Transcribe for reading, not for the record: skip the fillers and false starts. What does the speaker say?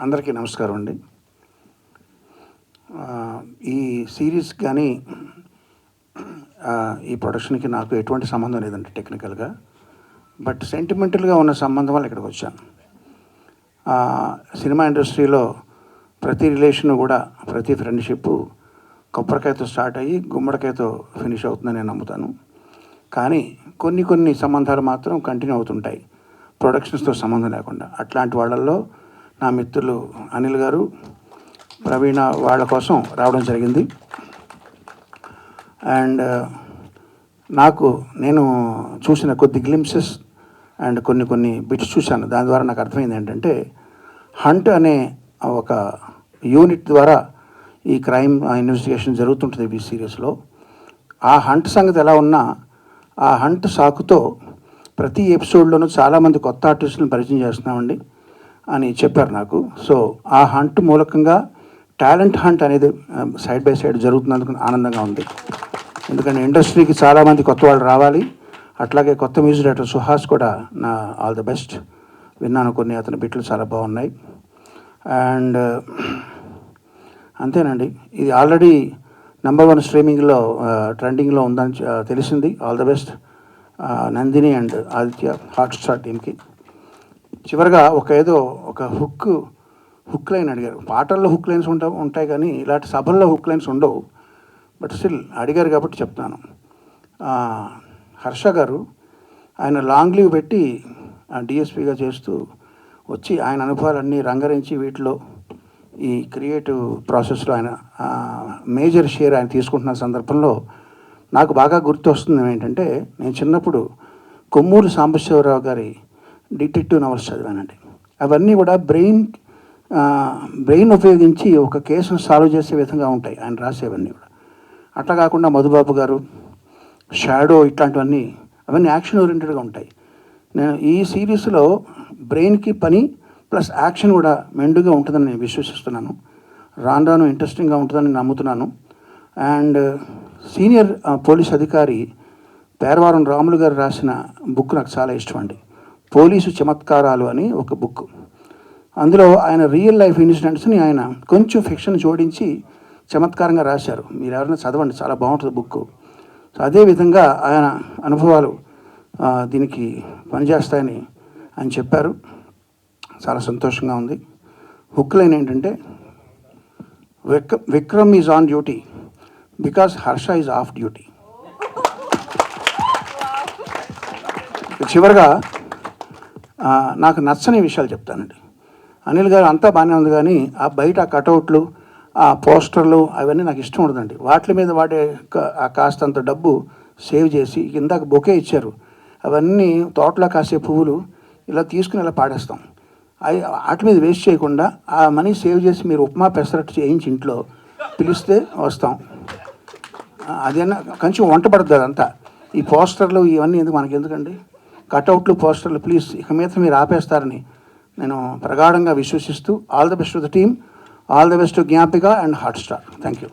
అందరికీ నమస్కారం అండి. ఈ సిరీస్ కానీ ఈ ప్రొడక్షన్కి నాకు ఎటువంటి సంబంధం లేదండి టెక్నికల్గా. బట్ సెంటిమెంటల్గా ఉన్న సంబంధం వల్ల ఇక్కడికి వచ్చాను. సినిమా ఇండస్ట్రీలో ప్రతి రిలేషన్ కూడా, ప్రతి ఫ్రెండ్షిప్ కొబ్బరికాయతో స్టార్ట్ అయ్యి గుమ్మడికాయతో ఫినిష్ అవుతుందని నేను నమ్ముతాను. కానీ కొన్ని సంబంధాలు మాత్రం కంటిన్యూ అవుతుంటాయి, ప్రొడక్షన్స్తో సంబంధం లేకుండా. అట్లాంటి వాళ్ళల్లో నా మిత్రులు అనిల్ గారు, ప్రవీణ వాళ్ళ కోసం రావడం జరిగింది. అండ్ నేను చూసిన కొద్ది గ్లింప్సెస్ అండ్ కొన్ని బిట్స్ చూశాను. దాని ద్వారా నాకు అర్థమైంది ఏంటంటే, హంట్ అనే ఒక యూనిట్ ద్వారా ఈ క్రైమ్ ఇన్వెస్టిగేషన్ జరుగుతుంటుంది ఈ సీరియస్లో. ఆ హంట్ సంగతి ఎలా ఉన్నా, ఆ హంట్ సాకుతో ప్రతి ఎపిసోడ్లోనూ చాలామంది కొత్త ఆర్టిస్టులను పరిచయం చేస్తున్నామండి అని చెప్పారు నాకు. సో ఆ హంట్ మూలకంగా టాలెంట్ హంట్ అనేది సైడ్ బై సైడ్ జరుగుతున్నందుకు ఆనందంగా ఉంది. ఎందుకంటే ఇండస్ట్రీకి చాలామంది కొత్త వాళ్ళు రావాలి. అట్లాగే కొత్త మ్యూజిక్ డైరెక్టర్ సుహాస్ కూడా నా ఆల్ ద బెస్ట్ విన్నాను. అతని బిట్లు చాలా బాగున్నాయి. అండ్ అంతేనండి, ఇది ఆల్రెడీ #1 స్ట్రీమింగ్లో ట్రెండింగ్లో ఉందని తెలిసింది. All the best Nandini and Aditya Hotstar టీమ్కి. చివరిగా ఒక హుక్ లైన్ అడిగారు. పాటల్లో హుక్ లైన్స్ ఉంటాయి కానీ ఇలాంటి సభల్లో హుక్ లైన్స్ ఉండవు. బట్ స్టిల్ అడిగారు కాబట్టి చెప్తాను. హర్ష గారు ఆయన లాంగ్ లీవ్ పెట్టి డిఎస్పీగా చేస్తూ వచ్చి ఆయన అనుభవాలన్నీ రంగరించి వీటిలో ఈ క్రియేటివ్ ప్రాసెస్లో ఆయన మేజర్ షేర్ ఆయన తీసుకుంటున్న సందర్భంలో నాకు బాగా గుర్తొస్తుంది ఏంటంటే, నేను చిన్నప్పుడు కొమ్మూరు సాంబశివరావు గారి డిటెక్టివ్ నవల్స్ చదివానండి. అవన్నీ కూడా బ్రెయిన్ ఉపయోగించి ఒక కేసును సాల్వ్ చేసే విధంగా ఉంటాయి ఆయన రాసేవన్నీ కూడా. అట్లా కాకుండా మధుబాబు గారు, షాడో, ఇట్లాంటివన్నీ అవన్నీ యాక్షన్ ఓరియంటెడ్గా ఉంటాయి. నేను ఈ సిరీస్లో బ్రెయిన్కి పని ప్లస్ యాక్షన్ కూడా మెండుగా ఉంటుందని నేను విశ్వసిస్తున్నాను. రాను ఇంట్రెస్టింగ్గా ఉంటుందని నమ్ముతున్నాను. అండ్ సీనియర్ పోలీస్ అధికారి పేరవారం రాములు గారు రాసిన బుక్ నాకు చాలా ఇష్టం అండి. పోలీసు చమత్కారాలు అని ఒక బుక్. అందులో ఆయన రియల్ లైఫ్ ఇన్సిడెంట్స్ని ఆయన కొంచెం ఫిక్షన్ జోడించి చమత్కారంగా రాశారు. మీరు ఎవరైనా చదవండి, చాలా బాగుంటుంది బుక్. సో అదేవిధంగా ఆయన అనుభవాలు దీనికి పనిచేస్తాయని ఆయన చెప్పారు. చాలా సంతోషంగా ఉంది. హుక్ లైన్ ఏంటంటే, Vikram is on duty because Harsha is of duty. చివరిగా నాకు నచ్చని విషయాలు చెప్తానండి. అనిల్ గారు అంతా బాగానే ఉంది కానీ ఆ బయట ఆ కటౌట్లు, ఆ పోస్టర్లు అవన్నీ నాకు ఇష్టం ఉండదండి. వాటి మీద వాడే కాస్తంత డబ్బు సేవ్ చేసి, ఇందాక బొకే ఇచ్చారు, అవన్నీ తోటలో కాసే పువ్వులు ఇలా తీసుకుని ఇలా పాడేస్తాం. వాటి మీద వేస్ట్ చేయకుండా ఆ మనీ సేవ్ చేసి మీరు ఉప్మా పెసరట్టు చేయించి ఇంట్లో పిలిస్తే వస్తాం. అదేనా కొంచెం వంట పడుతుంది అదంతా. ఈ పోస్టర్లు ఇవన్నీ మనకెందుకండి? కటౌట్లు, పోస్టర్లు ప్లీజ్ ఇక మీద మీరు ఆపేస్తారని నేను ప్రగాఢంగా విశ్వసిస్తూ, all the best to the team, all the best to Gnapika and Hotstar. Thank you.